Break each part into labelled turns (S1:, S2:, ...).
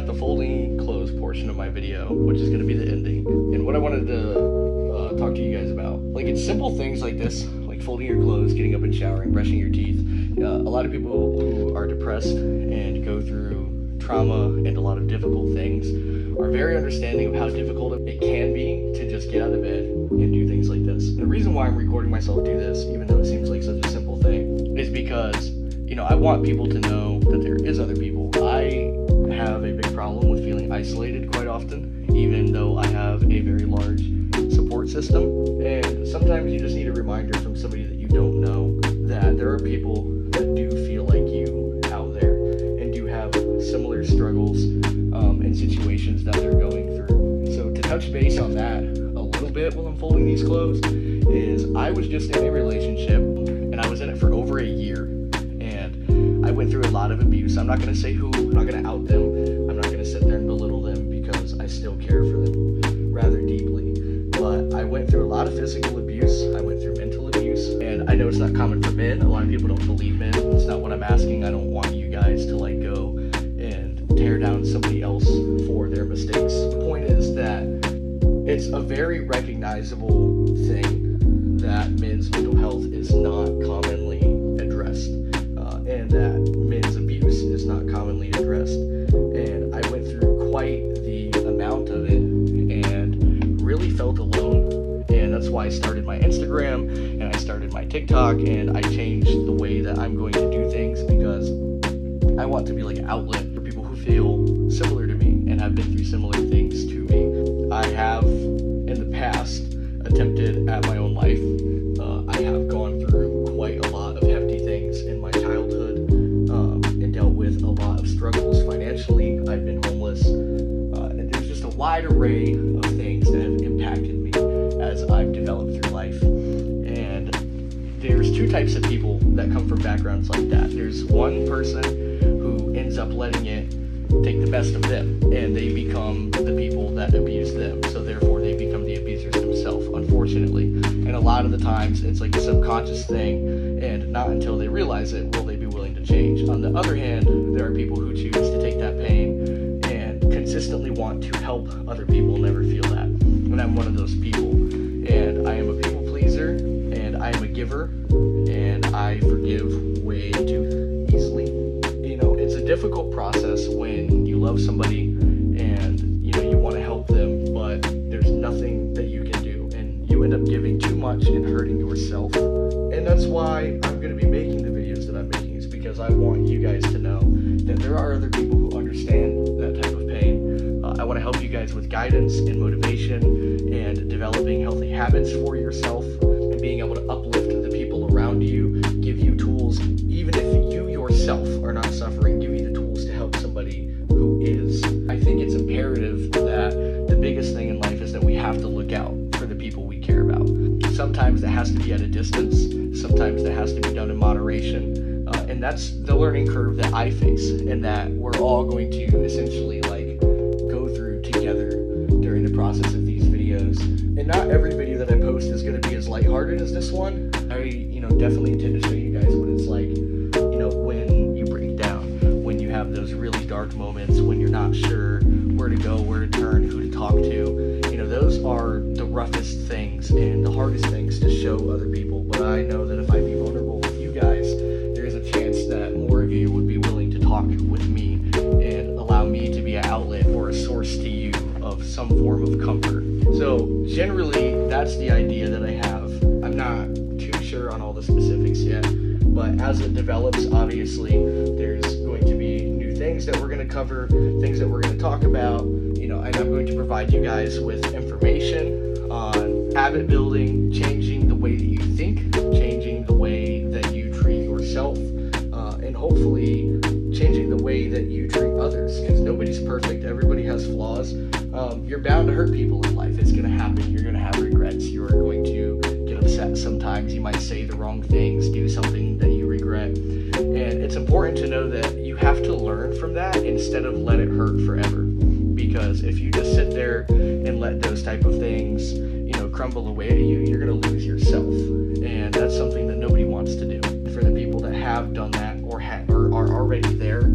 S1: the folding clothes portion of my video, which is going to be the ending. And what I wanted to talk to you guys about, like, it's simple things like this, like folding your clothes, getting up and showering, brushing your teeth. A lot of people who are depressed and go through trauma and a lot of difficult things are very understanding of how difficult it can be to just get out of bed and do things like this. The reason why I'm recording myself do this, even though it seems like such a simple thing, is because, you know, I want people to know that there is other people. I have a big problem with feeling isolated quite often, even though I have a very large support system. And sometimes you just need a reminder from somebody that you don't know that there are people that do feel like you out there and do have similar struggles and situations that they're going through. So to touch base on that a little bit while I'm folding these clothes is I was just in a relationship and I was in it for over a year. And I went through a lot of abuse. I'm not going to say who, I'm not going to out them. I'm not going to sit there and belittle them because I still care for them rather deeply. But I went through a lot of physical abuse. I went through mental abuse. And I know it's not common for men. A lot of people don't believe men. It's not what I'm asking. I don't want you guys to like go and tear down somebody else for their mistakes. The point is that it's a very recognizable thing that men's mental health is not commonly addressed. And that men's abuse is not commonly addressed. And I went through quite the amount of it and really felt alone. And that's why I started my Instagram and I started my TikTok and I changed the way that I'm going to do things because I want to be like an outlet for people who feel similar to me and have been through similar things to me. I have in the past attempted at my own life. I have gone through quite a lot of hefty things in my childhood and dealt with a lot of struggles financially. I've been homeless. And there's just a wide array of things that have impacted me as I've developed through life. And there's two types of people that come from backgrounds like that. There's one person who ends up letting it take the best of them and they become the people that abuse them. So therefore they become the abusers themselves, unfortunately. And a lot of the times it's like a subconscious thing and not until they realize it will they be willing to change. On the other hand, there are people who choose to take that pain and consistently want to help other people never feel that. And I'm one of those people. And I am a people pleaser and I am a giver and I forgive way too easily. You know, it's a difficult process when you love somebody and, you know, you want to help them, but there's nothing that you can do. And you end up giving too much and hurting yourself. And that's why I'm going to be making the videos that I'm making, is because I want you guys to know that there are other people who understand that type of pain. I want to help you guys with guidance and motivation and developing healthy habits for yourself and being able to uplift the people around you, give you tools, even if you yourself are not suffering, give you the tools to help somebody who is. I think it's imperative that the biggest thing in life is that we have to look out for the people we care about. Sometimes that has to be at a distance, sometimes that has to be done in moderation, and that's the learning curve that I face and that we're all going to essentially like go through together during the process of these videos. And not every video that I post is going to be as lighthearted as this one. I, definitely intend to show you guys what it's like, when you break down, when you have those really dark moments, when you're not sure where to go, where to turn, who to talk to. Those are the roughest things and the hardest things to show other people. But I know that if I be vulnerable with you guys, there is a chance that more of you would be willing to talk with me and allow me to be an outlet or a source to you of some form of comfort. So generally, that's the idea that I have. I'm not too sure on all the specifics yet, but as it develops, obviously, there's going to be new things that we're going to cover, things that we're going to talk about, and I'm going to provide you guys with information on habit building, changing the way that you think, changing the way that you treat yourself, and hopefully changing the way that you treat others, because nobody's perfect. Everybody has flaws. You're bound to hurt people in life. It's going to happen. You're going to have regrets. You are going to get upset sometimes. You might say the wrong things, do something that you regret. And it's important to know that you have to learn from that instead of let it hurt forever. Because if you just sit there and let those type of things, crumble away at you, you're going to lose yourself. And that's something that nobody wants to do. For the people that have done that or are already there,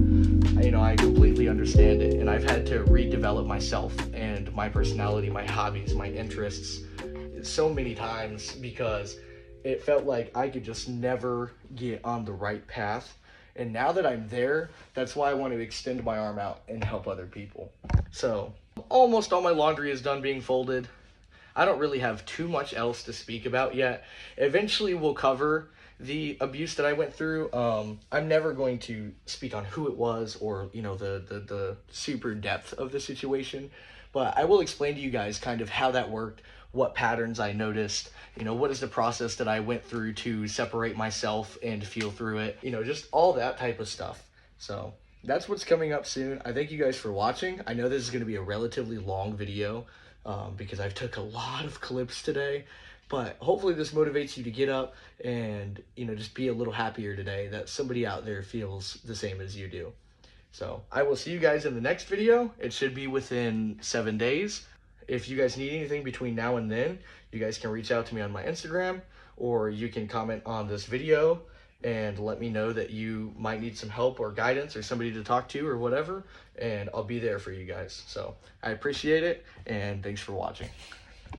S1: I completely understand it. And I've had to redevelop myself and my personality, my hobbies, my interests so many times because it felt like I could just never get on the right path. And now that I'm there, that's why I want to extend my arm out and help other people. So almost all my laundry is done being folded. I don't really have too much else to speak about yet. Eventually we'll cover the abuse that I went through. I'm never going to speak on who it was or, the super depth of the situation, but I will explain to you guys kind of how that worked, what patterns I noticed, what is the process that I went through to separate myself and feel through it, just all that type of stuff. So that's what's coming up soon. I thank you guys for watching. I know this is going to be a relatively long video because I've took a lot of clips today, but hopefully this motivates you to get up and, just be a little happier today that somebody out there feels the same as you do. So I will see you guys in the next video. It should be within 7 days. If you guys need anything between now and then, you guys can reach out to me on my Instagram, or you can comment on this video and let me know that you might need some help or guidance or somebody to talk to or whatever, and I'll be there for you guys. So I appreciate it, and thanks for watching.